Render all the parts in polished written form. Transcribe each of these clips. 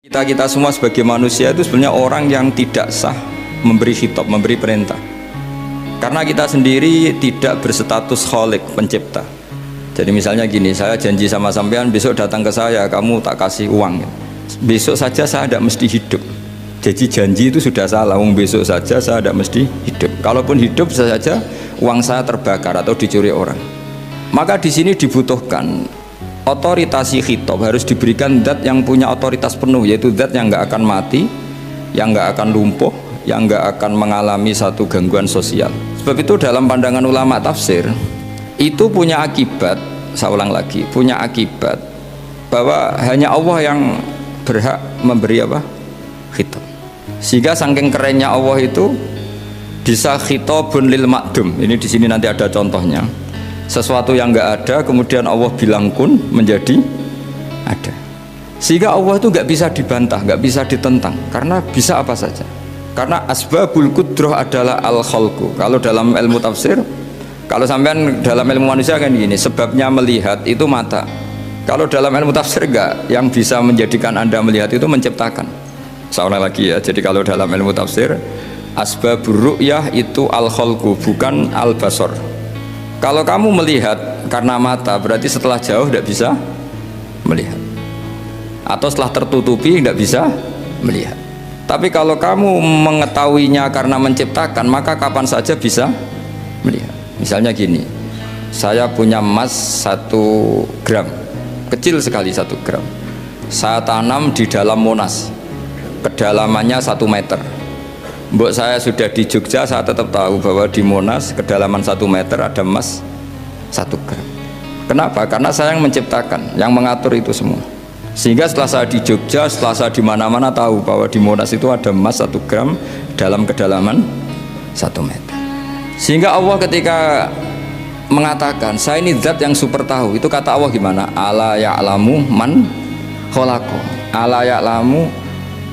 Kita semua sebagai manusia itu sebenarnya orang yang tidak sah memberi khitab, memberi perintah. Karena kita sendiri tidak berstatus khalik, pencipta. Jadi misalnya gini, saya janji sama sampean besok datang ke saya, kamu tak kasih uang. Besok saja saya tidak mesti hidup. Jadi janji itu sudah salah, besok saja saya tidak mesti hidup. Kalaupun hidup saja uang saya terbakar atau dicuri orang. Maka di sini dibutuhkan otoritasi khitab, harus diberikan zat yang punya otoritas penuh, yaitu zat yang nggak akan mati, yang nggak akan lumpuh, yang nggak akan mengalami satu gangguan sosial. Sebab itu dalam pandangan ulama tafsir itu punya akibat, saya ulang lagi, punya akibat bahwa hanya Allah yang berhak memberi apa? Khitab. Sehingga saking kerennya Allah itu bisa khitabun lil ma'dum. Ini di sini nanti ada contohnya. Sesuatu yang nggak ada kemudian Allah bilang kun menjadi ada, sehingga Allah itu nggak bisa dibantah, nggak bisa ditentang, karena bisa apa saja. Karena asbabul qudrah adalah al khalqu. Kalau dalam ilmu tafsir, kalau sampean dalam ilmu manusia kan gini, sebabnya melihat itu mata. Kalau dalam ilmu tafsir enggak, yang bisa menjadikan Anda melihat itu menciptakan. Seorang lagi ya, jadi kalau dalam ilmu tafsir asbabur ru'yah itu al khalqu, bukan al basar. Kalau kamu melihat karena mata, berarti setelah jauh tidak bisa melihat, atau setelah tertutupi tidak bisa melihat. Tapi kalau kamu mengetahuinya karena menciptakan, maka kapan saja bisa melihat. Misalnya gini, saya punya emas 1 gram, kecil sekali 1 gram, saya tanam di dalam Monas, kedalamannya 1 meter. Mbok saya sudah di Jogja, saya tetap tahu bahwa di Monas kedalaman 1 meter ada emas 1 gram. Kenapa? Karena saya yang menciptakan, yang mengatur itu semua. Sehingga setelah saya di Jogja, setelah saya di mana-mana tahu bahwa di Monas itu ada emas 1 gram dalam kedalaman 1 meter. Sehingga Allah ketika mengatakan saya ini zat yang super tahu, itu kata Allah gimana? Ala ya'lamu man khalaqo. Ala ya'lamu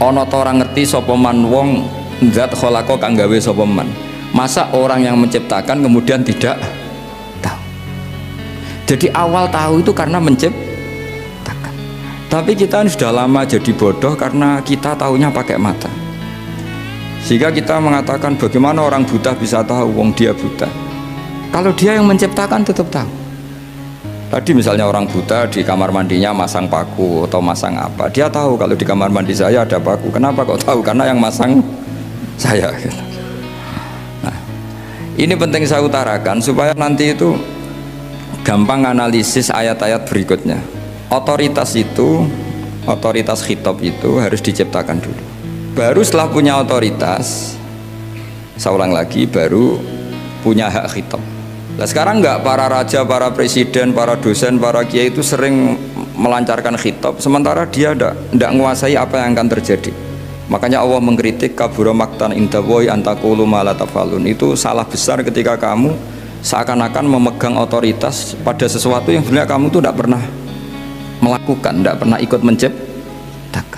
ana ta ora ngerti sapa man wong zat kholako kang gawe sapa man. Masa orang yang menciptakan kemudian tidak tahu? Jadi awal tahu itu karena menciptakan. Tapi kita ini sudah lama jadi bodoh karena kita tahunya pakai mata. Sehingga kita mengatakan bagaimana orang buta bisa tahu, wong dia buta. Kalau dia yang menciptakan tetap tahu. Tadi misalnya orang buta di kamar mandinya masang paku atau masang apa, dia tahu kalau di kamar mandi saya ada paku. Kenapa kok tahu? Karena yang masang saya. Nah, ini penting saya utarakan supaya nanti itu gampang analisis ayat-ayat berikutnya. Otoritas itu, otoritas khitab itu harus diciptakan dulu. Baru setelah punya otoritas, saya ulang lagi, baru punya hak khitab. Nah sekarang enggak, para raja, para presiden, para dosen, para kiai itu sering melancarkan khitab, sementara dia enggak menguasai apa yang akan terjadi. Makanya Allah mengkritik kabura maktan indallahi antaqulu ma la tafalun. Itu salah besar ketika kamu seakan-akan memegang otoritas pada sesuatu yang sebenarnya kamu tuh tidak pernah melakukan, tidak pernah ikut menciptakan.